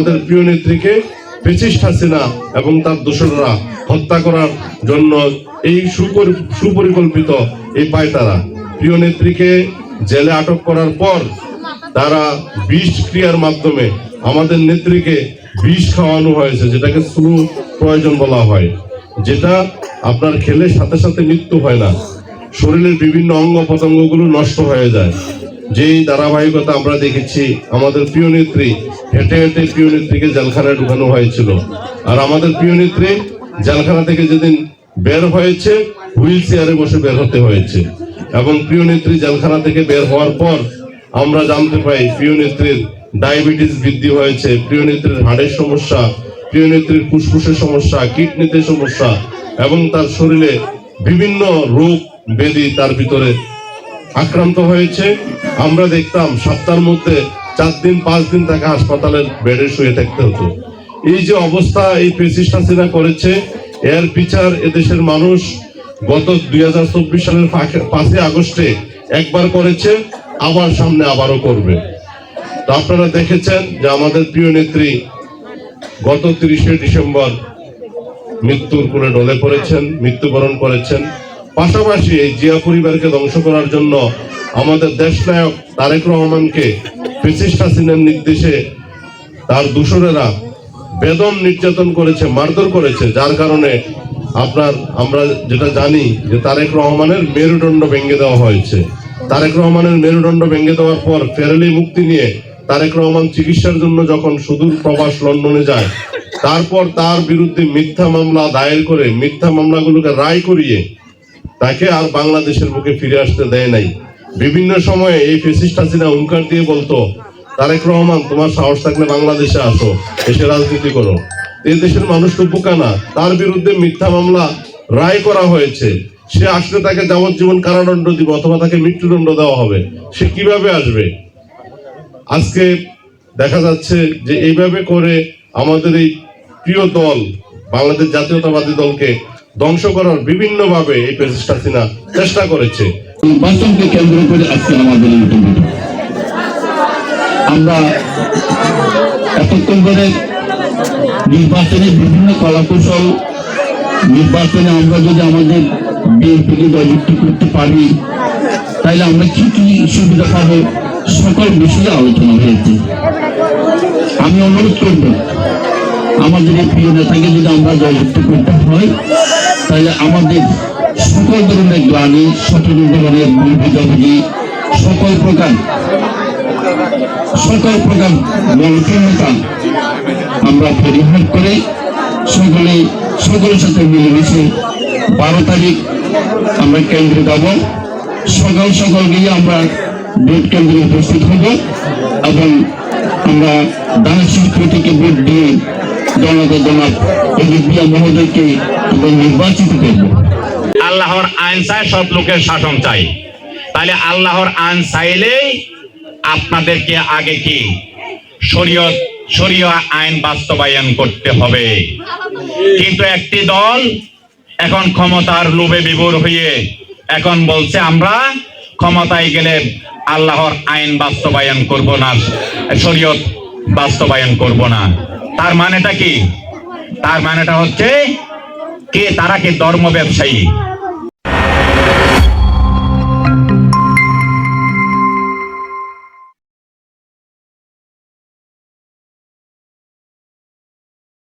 আমাদের প্রিয় নেত্রীকে ফ্যাসিস্ট হাসিনা এবং তার দোসররা হত্যা করার জন্য এই সুপরিকল্পিত এই পায়তারা। প্রিয় নেত্রীকে জেলে আটক করার পর তারা বিষ ক্রিয়ার মাধ্যমে আমাদের নেত্রীকে বিষ খাওয়ানো হয়েছে, যেটাকে স্লো পয়জন বলা হয়, যেটা আপনার খেলে সাথে সাথে মৃত্যু হয় না, শরীরের বিভিন্ন অঙ্গ প্রত্যঙ্গগুলো নষ্ট হয়ে যায়। যেই ধারাবাহিকতা আমরা দেখেছি, আমাদের প্রিয় নেত্রী হেঁটে হেঁটে প্রিয় নেত্রীকে জেলখানায় ঢুকানো হয়েছিল। আর আমাদের প্রিয় নেত্রী জেলখানা থেকে যেদিন বের হয়েছে, হুইল চেয়ারে বসে বের হতে হয়েছে। এবং প্রিয় নেত্রী জেলখানা থেকে বের হওয়ার পর আমরা জানতে পাই প্রিয় নেত্রীর ডায়াবেটিস বৃদ্ধি হয়েছে, প্রিয় নেত্রীর হাড়ের সমস্যা, প্রিয় নেত্রীর ফুসফুসের সমস্যা, কিডনিতে সমস্যা এবং তার শরীরে বিভিন্ন রোগ ব্যাধি তার ভিতরে আক্রান্ত হয়েছে। আমরা দেখতাম সপ্তাহের মধ্যে 4 দিন 5 দিন তাকে হাসপাতালের বেডে শুয়ে থাকতে হতো। এই যে অবস্থা এই ফ্যাসিস্ট হাসিনা করেছে, এর বিচার এদেশের মানুষ গত 2024 সালের 5 আগস্টে একবার করেছে, আবার সামনে আবারও করবে। তো আপনারা দেখেছেন যে আমাদের প্রিয় নেত্রী গত 30শে ডিসেম্বর মৃত্যুর কোলে ঢলে পড়েছেন, মৃত্যুবরণ করেছেন। পাশাপাশি এই জিয়া পরিবারকে ধ্বংস করার জন্য আমাদের দেশনায়ক তারেক রহমানকে ফ্যাসিস্ট হাসিনার নির্দেশে তার দোসরেরা বেদম নির্যাতন করেছে, মারধর করেছে, যার কারণে আমরা যেটা জানি যে তারেক রহমানের মেরুদণ্ড ভেঙে দেওয়া হয়েছে। তারেক রহমানের মেরুদণ্ড ভেঙে দেওয়ার পর ফেরালি মুক্তি নিয়ে তারেক রহমান চিকিৎসার জন্য যখন সুদূর প্রবাস লন্ডনে যায়, তারপর তার বিরুদ্ধে মিথ্যা মামলা দায়ের করে মিথ্যা মামলাগুলোকে রায় করিয়ে তাকে আর বাংলাদেশের বুকে ফিরে আসতে দেয় নাই। বিভিন্ন সময়ে এই ফ্যাসিস্ট হাসিনা হুঙ্কার দিয়ে বলতো, তারেক রহমান তোমার সাহস থাকলে বাংলাদেশে আসো, এসে রাজনীতি করো। এই দেশের মানুষ তো বোকা না, তার বিরুদ্ধে মিথ্যা মামলা রায় করা হয়েছে, সে আসলে তাকে যাবজ্জীবন কারাদণ্ড দিব অথবা তাকে মৃত্যুদণ্ড দেওয়া হবে, সে কিভাবে আসবে? আজকে দেখা যাচ্ছে যে এইভাবে করে আমাদের এই প্রিয় দল বাংলাদেশ জাতীয়তাবাদী দলকে ধ্বংস করার বিভিন্ন ভাবে এই ফ্যাসিস্ট হাসিনা চেষ্টা করেছে। নির্বাচনকে কেন্দ্র করে আজকে আমাদের আমরা এতক্ষণ ধরে নির্বাচনের বিভিন্ন কলাকৌশল, নির্বাচনে আমরা যদি আমাদের বিএনপিকে জয়যুক্ত করতে পারি তাহলে আমরা কি কি সুবিধা পাবো, সকল বিষয়ে আলোচনা হয়েছে। আমি অনুরোধ করব আমাদের এই প্রিয় নেতাকে যদি আমরা জয়যুক্ত করতে হয় তাহলে আমাদের সকল ধরনের গ্লানি, সকল ধরনের ভুল বুঝাবুঝি, সকল প্রকার মনক্ষুণ্ণতা আমরা পরিহার করে সকলের সাথে মিলেমিশে 12 তারিখ আমরা কেন্দ্রে যাব। সকাল গিয়ে আমরা ভোট কেন্দ্রে উপস্থিত হব এবং আমরা দানশীল প্রতীকে ভোট দিয়ে জনাব এদিবিয়া মহোদয়কে নির্বাচিত করব। আল্লাহর আইন চাই, সব লোকের শাসন চাই। তাহলে আল্লাহর আইন চাইলেই আপনাদেরকে আগে কি শরীয়ত আইন বাস্তবায়ন করতে হবে। কিন্তু একটি দল এখন ক্ষমতার লোভে বিভোর হয়ে এখন বলছে আমরা ক্ষমতায় গেলে আল্লাহর আইন বাস্তবায়ন করব না, শরীয়ত বাস্তবায়ন করব না। তার মানেটা কি? তার মানেটা হচ্ছে কে তারা কি ধর্ম ব্যবসায়ী?